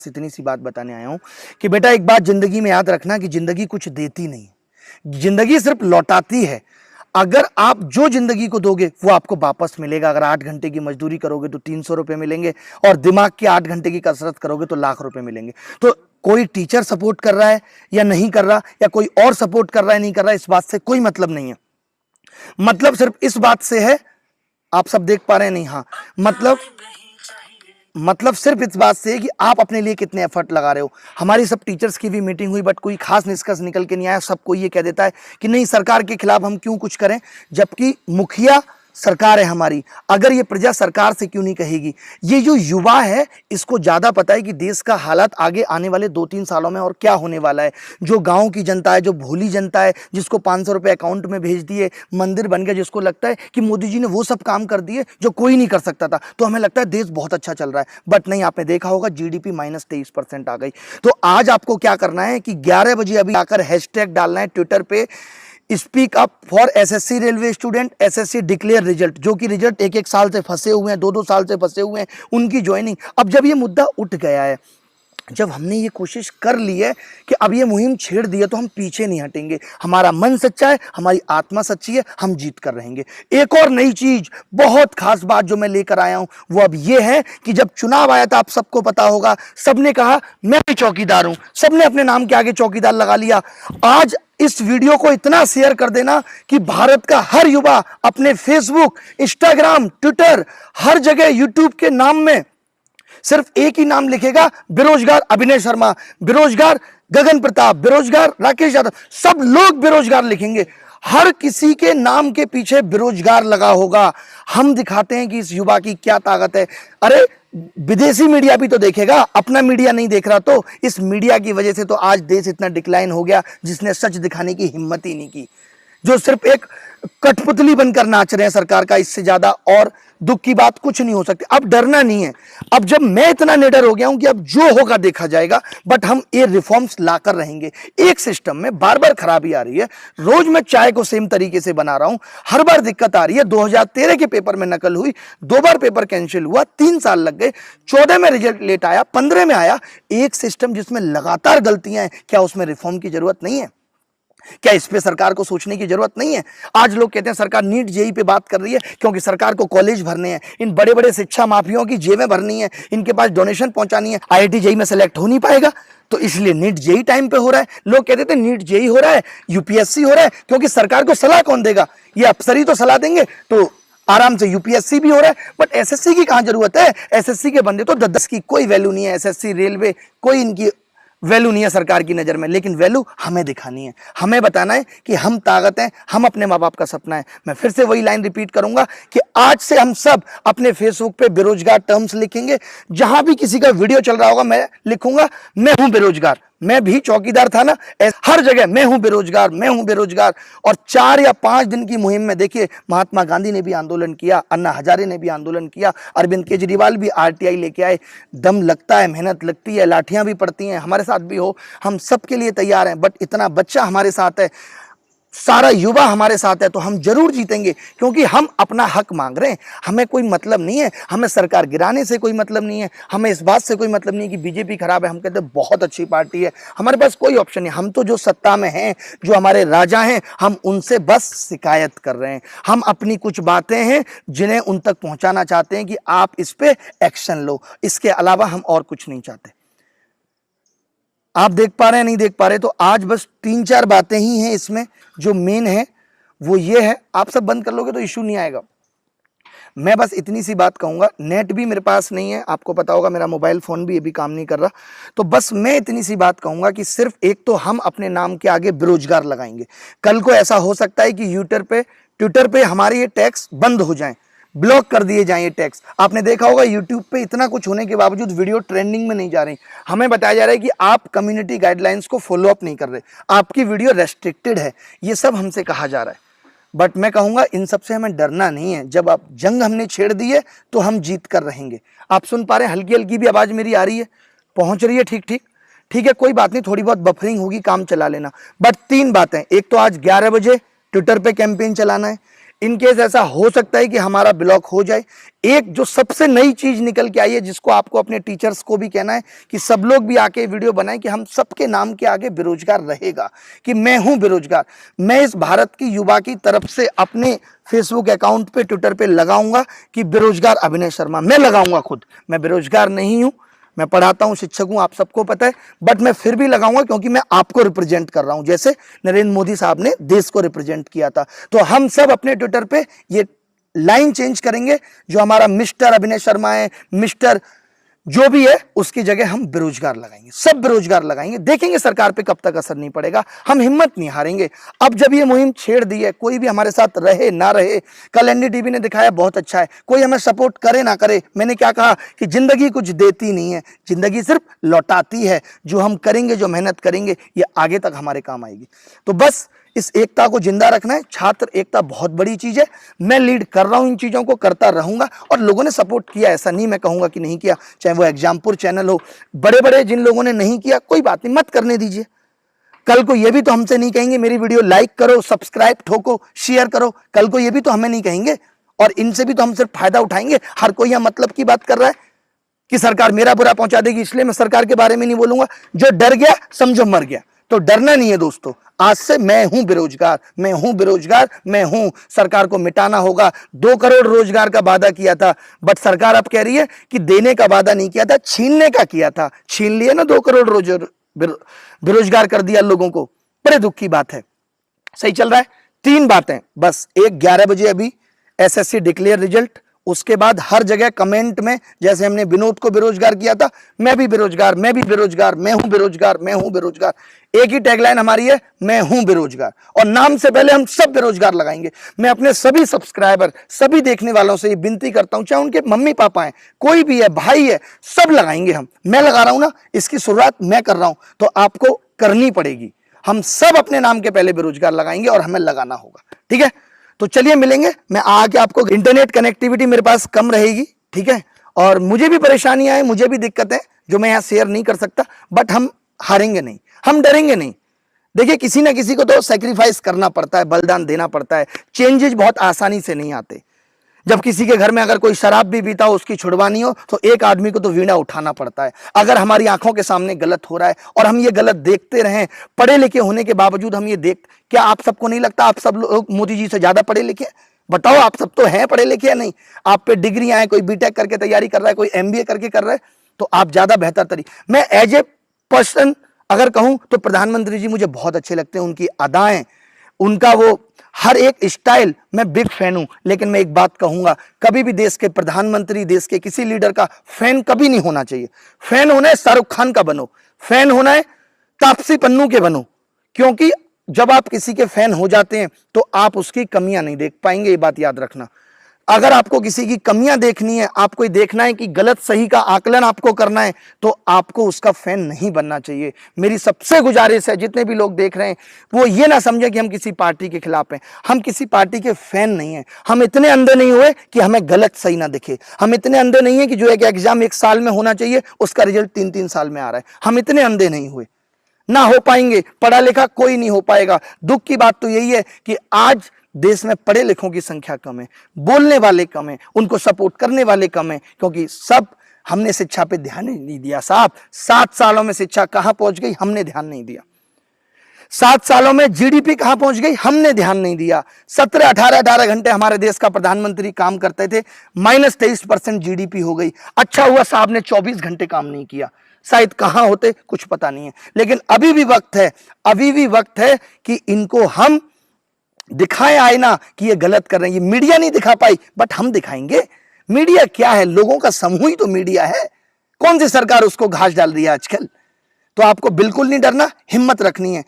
बस इतनी सी बात बताने आया हूं कि बेटा एक बात जिंदगी में याद रखना कि जिंदगी कुछ देती नहीं, जिंदगी सिर्फ लौटाती है। अगर आप जो जिंदगी को दोगे वो आपको वापस मिलेगा। अगर 8 घंटे की मजदूरी करोगे तो 300 रुपए मिलेंगे, और दिमाग की 8 घंटे की कसरत करोगे तो लाख रुपए मिलेंगे। तो कोई टीचर सपोर्ट कर रहा है या नहीं कर रहा, या कोई और सपोर्ट कर रहा है नहीं कर रहा, इस बात से कोई मतलब नहीं है। मतलब सिर्फ इस बात से है, आप सब देख पा रहे हैं नहीं? हाँ, मतलब सिर्फ इस बात से है कि आप अपने लिए कितने एफर्ट लगा रहे हो। हमारी सब टीचर्स की भी मीटिंग हुई, बट कोई खास निष्कर्ष निकल के नहीं आया। सबको ये कह देता है कि नहीं, सरकार के खिलाफ हम क्यों कुछ करें, जबकि मुखिया सरकार है हमारी। अगर ये प्रजा सरकार से क्यों नहीं कहेगी? ये जो युवा है इसको ज्यादा पता है कि देश का हालात आगे आने वाले 2-3 सालों में और क्या होने वाला है। जो गांव की जनता है, जो भोली जनता है, जिसको 500 रुपए अकाउंट में भेज दिए, मंदिर बन गया, जिसको लगता है कि मोदी जी ने वो सब काम कर दिए जो कोई नहीं कर सकता था, तो हमें लगता है देश बहुत अच्छा चल रहा है। बट नहीं, आपने देखा होगा जीडीपी -23% आ गई। तो आज आपको क्या करना है कि 11 बजे अभी आकर हैशटैग डालना है ट्विटर पे, speak up for SSC railway student, SSC declare result. जो कि रिजल्ट 1-1 साल से फंसे हुए हैं, 2-2 साल से फंसे हुए हैं, उनकी ज्वाइनिंग। अब जब ये मुद्दा उठ गया है, जब हमने ये कोशिश कर ली है कि अब ये मुहिम छेड़ दी है, तो हम पीछे नहीं हटेंगे। हमारा मन सच्चा है, हमारी आत्मा सच्ची है, हम जीत कर रहेंगे। एक और नई चीज, बहुत खास बात जो मैं लेकर आया हूं वो अब ये है कि जब चुनाव आया था, आप सबको पता होगा, सबने कहा मैं भी चौकीदार हूं, सबने अपने नाम के आगे चौकीदार लगा लिया। आज इस वीडियो को इतना शेयर कर देना कि भारत का हर युवा अपने फेसबुक, इंस्टाग्राम, ट्विटर, हर जगह यूट्यूब के नाम में सिर्फ एक ही नाम लिखेगा, बेरोजगार अभिनय शर्मा, बेरोजगार गगन प्रताप, बेरोजगार राकेश यादव, सब लोग बेरोजगार लिखेंगे। हर किसी के नाम के पीछे बेरोजगार लगा होगा। हम दिखाते हैं कि इस युवा की क्या ताकत है। अरे विदेशी मीडिया भी तो देखेगा, अपना मीडिया नहीं देख रहा। तो इस मीडिया की वजह से तो आज देश इतना डिक्लाइन हो गया, जिसने सच दिखाने की हिम्मत ही नहीं की, जो सिर्फ एक कठपुतली बनकर नाच रहे हैं सरकार का। इससे ज्यादा और दुख की बात कुछ नहीं हो सकती। अब डरना नहीं है। अब जब मैं इतना निडर हो गया हूं कि अब जो होगा देखा जाएगा, बट हम ये रिफॉर्म्स लाकर रहेंगे। एक सिस्टम में बार बार खराबी आ रही है। रोज मैं चाय को सेम तरीके से बना रहा हूं, हर बार दिक्कत आ रही है। 2013 के पेपर में नकल हुई, 2 बार पेपर कैंसिल हुआ, 3 साल लग गए, 14 में रिजल्ट लेट आया, 15 में आया। एक सिस्टम जिसमें लगातार गलतियां हैं, क्या उसमें रिफॉर्म की जरूरत नहीं है? क्या इस पे सरकार को सोचने की जरूरत नहीं है? आज लोग कहते हैं सरकार नीट जेई पे बात कर रही है क्योंकि सरकार को कॉलेज भरने हैं, इन बड़े बड़े शिक्षा माफियों की जेबें भरनी है, इनके पास डोनेशन पहुंचानी है। आईआईटी जेई में सेलेक्ट हो नहीं पाएगा, तो इसलिए नीट जेई टाइम पे हो रहा है। लोग कहते थे नीट जेई हो रहा है, यूपीएससी हो रहा है, क्योंकि सरकार को सलाह कौन देगा? ये अफसर ही तो सलाह देंगे, तो आराम से यूपीएससी भी हो रहा है। बट एसएससी की कहां जरूरत है? एसएससी के बंदे तो 10 की कोई वैल्यू नहीं है। एसएससी, रेलवे, कोई इनकी वैल्यू नहीं है सरकार की नजर में। लेकिन वैल्यू हमें दिखानी है, हमें बताना है कि हम ताकत हैं, हम अपने माँ बाप का सपना है। मैं फिर से वही लाइन रिपीट करूंगा कि आज से हम सब अपने फेसबुक पे बेरोजगार टर्म्स लिखेंगे। जहां भी किसी का वीडियो चल रहा होगा, मैं लिखूंगा मैं हूं बेरोजगार। मैं भी चौकीदार था ना, हर जगह मैं हूं बेरोजगार, मैं हूं बेरोजगार। और 4 या 5 दिन की मुहिम में देखिए, महात्मा गांधी ने भी आंदोलन किया, अन्ना हजारे ने भी आंदोलन किया, अरविंद केजरीवाल भी आरटीआई लेके आए। दम लगता है, मेहनत लगती है, लाठियां भी पड़ती हैं। हमारे साथ भी हो, हम सबके लिए तैयार हैं। बट इतना बच्चा हमारे साथ है, सारा युवा हमारे साथ है, तो हम जरूर जीतेंगे, क्योंकि हम अपना हक मांग रहे हैं। हमें कोई मतलब नहीं है, हमें सरकार गिराने से कोई मतलब नहीं है, हमें इस बात से कोई मतलब नहीं है कि बीजेपी खराब है। हम कहते हैं बहुत अच्छी पार्टी है। हमारे पास कोई ऑप्शन नहीं। हम तो जो सत्ता में हैं, जो हमारे राजा हैं, हम उनसे बस शिकायत कर रहे हैं। हम अपनी कुछ बातें हैं जिन्हें उन तक पहुंचाना चाहते हैं कि आप इस पे एक्शन लो। इसके अलावा हम और कुछ नहीं चाहते। आप देख पा रहे हैं नहीं देख पा रहे, तो आज बस 3-4 बातें ही हैं इसमें। जो मेन है वो ये है, आप सब बंद कर लोगे तो इशू नहीं आएगा। मैं बस इतनी सी बात कहूंगा। नेट भी मेरे पास नहीं है, आपको पता होगा, मेरा मोबाइल फोन भी अभी काम नहीं कर रहा। तो बस मैं इतनी सी बात कहूंगा कि सिर्फ एक तो हम अपने नाम के आगे बेरोजगार लगाएंगे। कल को ऐसा हो सकता है कि ट्विटर पे हमारे ये टैक्स बंद हो जाएं, ब्लॉक कर दिए जाएं ये टैक्स। आपने देखा होगा यूट्यूब पे इतना कुछ होने के बावजूद वीडियो ट्रेंडिंग में नहीं जा रही। हमें बताया जा रहा है कि आप कम्युनिटी गाइडलाइंस को फॉलो अप नहीं कर रहे, आपकी वीडियो रेस्ट्रिक्टेड है, ये सब हमसे कहा जा रहा है। बट मैं कहूंगा इन सब से हमें डरना नहीं है। जब आप जंग हमने छेड़ दी है तो हम जीत कर रहेंगे। आप सुन पा रहे हैं, हल्की हल्की भी आवाज मेरी आ रही है, पहुंच रही है? ठीक है, कोई बात नहीं, थोड़ी बहुत बफरिंग होगी, काम चला लेना। बट 3 बातें, एक तो आज 11 बजे ट्विटर पे कैंपेन चलाना है, इन केस ऐसा हो सकता है कि हमारा ब्लॉक हो जाए। एक जो सबसे नई चीज निकल के आई है, जिसको आपको अपने टीचर्स को भी कहना है कि सब लोग भी आके वीडियो बनाएं कि हम सबके नाम के आगे बेरोजगार रहेगा, कि मैं हूं बेरोजगार। मैं इस भारत की युवा की तरफ से अपने फेसबुक अकाउंट पे, ट्विटर पे लगाऊंगा कि बेरोजगार अभिनय शर्मा, मैं लगाऊंगा खुद। मैं बेरोजगार नहीं हूं, मैं पढ़ाता हूं, शिक्षक हूं, आप सबको पता है, बट मैं फिर भी लगाऊंगा क्योंकि मैं आपको रिप्रेजेंट कर रहा हूं, जैसे नरेंद्र मोदी साहब ने देश को रिप्रेजेंट किया था। तो हम सब अपने ट्विटर पे ये लाइन चेंज करेंगे, जो हमारा मिस्टर अभिनय शर्मा है, मिस्टर जो भी है, उसकी जगह हम बेरोजगार लगाएंगे, सब बेरोजगार लगाएंगे। देखेंगे सरकार पे कब तक असर नहीं पड़ेगा, हम हिम्मत नहीं हारेंगे। अब जब ये मुहिम छेड़ दी है, कोई भी हमारे साथ रहे ना रहे, कल एनडीटीवी ने दिखाया बहुत अच्छा है, कोई हमें सपोर्ट करे ना करे, मैंने क्या कहा कि जिंदगी कुछ देती नहीं है, जिंदगी सिर्फ लौटाती है। जो हम करेंगे, जो मेहनत करेंगे, ये आगे तक हमारे काम आएगी। तो बस इस एकता को जिंदा रखना है। छात्र एकता बहुत बड़ी चीज है, मैं लीड कर रहा हूं, इन चीजों को करता रहूंगा, और लोगों ने सपोर्ट किया, ऐसा नहीं मैं कहूंगा कि नहीं किया। चाहे वो एग्जामपुर चैनल हो, बड़े बड़े जिन लोगों ने नहीं किया, कोई बात नहीं, मत करने दीजिए। कल को ये भी तो हमसे नहीं कहेंगे मेरी वीडियो लाइक करो, सब्सक्राइब ठोको, शेयर करो, कल को ये भी तो हमें नहीं कहेंगे, और इनसे भी तो हम सिर्फ फायदा उठाएंगे। हर कोई यहां मतलब की बात कर रहा है कि सरकार मेरा बुरा पहुंचा देगी, इसलिए मैं सरकार के बारे में नहीं बोलूंगा। जो डर गया समझो मर गया। तो डरना नहीं है दोस्तों, आज से मैं हूं बेरोजगार, मैं हूं बेरोजगार, मैं हूं। सरकार को मिटाना होगा। 2 करोड़ रोजगार का वादा किया था, बट सरकार अब कह रही है कि देने का वादा नहीं किया था, छीनने का किया था। छीन लिए ना 2 करोड़ बेरोजगार कर दिया लोगों को, बड़े दुख की बात है। सही चल रहा है। 3 बातें बस, एक 11 बजे अभी एसएससी डिक्लेयर रिजल्ट, उसके बाद हर जगह कमेंट में, जैसे हमने विनोद को बेरोजगार किया था, मैं भी बेरोजगार, मैं भी बेरोजगार, मैं हूं बेरोजगार, मैं हूं बेरोजगार। एक ही टैगलाइन हमारी है, मैं हूं बेरोजगार, और नाम से पहले हम सब बेरोजगार लगाएंगे। मैं अपने सभी सब्सक्राइबर, सभी देखने वालों से ये विनती करता हूं, चाहे उनके मम्मी पापा हैं, कोई भी है, भाई है, सब लगाएंगे हम। मैं लगा रहा हूं ना, इसकी शुरुआत मैं कर रहा हूं, तो आपको करनी पड़ेगी। हम सब अपने नाम के पहले बेरोजगार लगाएंगे, और हमें लगाना होगा, ठीक है। तो चलिए मिलेंगे, मैं आके आपको, इंटरनेट कनेक्टिविटी मेरे पास कम रहेगी, ठीक है, और मुझे भी परेशानियां हैं, मुझे भी दिक्कत है, जो मैं यहां शेयर नहीं कर सकता, बट हम हारेंगे नहीं, हम डरेंगे नहीं। देखिए, किसी ना किसी को तो सैक्रिफाइस करना पड़ता है, बलिदान देना पड़ता है। चेंजेस बहुत आसानी से नहीं आते। जब किसी के घर में अगर कोई शराब भी पीता हो, उसकी छुड़वानी हो, तो एक आदमी को तो वीणा उठाना पड़ता है। अगर हमारी आंखों के सामने गलत हो रहा है और हम ये गलत देखते रहें, पढ़े लिखे होने के बावजूद हम ये क्या आप सबको नहीं लगता आप सब लोग मोदी जी से ज्यादा पढ़े लिखे? बताओ, आप सब तो हैं पढ़े लिखे या नहीं? आप पे डिग्रियां हैं, कोई बीटेक करके तैयारी कर रहा है, कोई एमबीए करके कर रहा है, तो आप ज्यादा बेहतर मैं एज ए पर्सन अगर कहूं तो प्रधानमंत्री जी मुझे बहुत अच्छे लगते हैं। उनकी अदाएं, उनका वो हर एक स्टाइल, मैं बिग फैन हूं। लेकिन मैं एक बात कहूंगा, कभी भी देश के प्रधानमंत्री, देश के किसी लीडर का फैन कभी नहीं होना चाहिए। फैन होना है शाहरुख खान का बनो, फैन होना है तापसी पन्नू के बनो, क्योंकि जब आप किसी के फैन हो जाते हैं तो आप उसकी कमियां नहीं देख पाएंगे, ये बात याद रखना। अगर आपको किसी की कमियां देखनी है, आपको देखना है कि गलत सही का आकलन आपको करना है, तो आपको उसका फैन नहीं बनना चाहिए। मेरी सबसे गुजारिश है, जितने भी लोग देख रहे हैं, वो ये ना समझे कि हम किसी पार्टी के खिलाफ हैं। हम किसी पार्टी के फैन नहीं हैं। हम इतने अंधे नहीं हुए कि हमें गलत सही ना दिखे। हम इतने अंधे नहीं है कि जो एक एग्जाम 1 साल में होना चाहिए, उसका रिजल्ट 3-3 साल में आ रहा है। हम इतने अंधे नहीं हुए, ना हो पाएंगे। पढ़ा लिखा कोई नहीं हो पाएगा। दुख की बात तो यही है कि आज देश में पढ़े लिखों की संख्या कम है, बोलने वाले कम है, उनको सपोर्ट करने वाले कम है, क्योंकि सब हमने शिक्षा पे ध्यान नहीं दिया साहब। 7 सालों में शिक्षा कहां पहुंच गई, हमने ध्यान नहीं दिया। 7 सालों में जीडीपी कहां पहुंच गई, हमने ध्यान नहीं दिया। 17-18 घंटे हमारे देश का प्रधानमंत्री काम करते थे, -23% जीडीपी हो गई। अच्छा हुआ साहब ने 24 घंटे काम नहीं किया, शायद कहां होते कुछ पता नहीं है। लेकिन अभी भी वक्त है, अभी भी वक्त है कि इनको हम दिखाएं आईना कि ये गलत कर रहे हैं। ये मीडिया नहीं दिखा पाई, बट हम दिखाएंगे। मीडिया क्या है? लोगों का समूह ही तो मीडिया है। कौन सी सरकार उसको घास डाल रही है आजकल? तो आपको बिल्कुल नहीं डरना, हिम्मत रखनी है।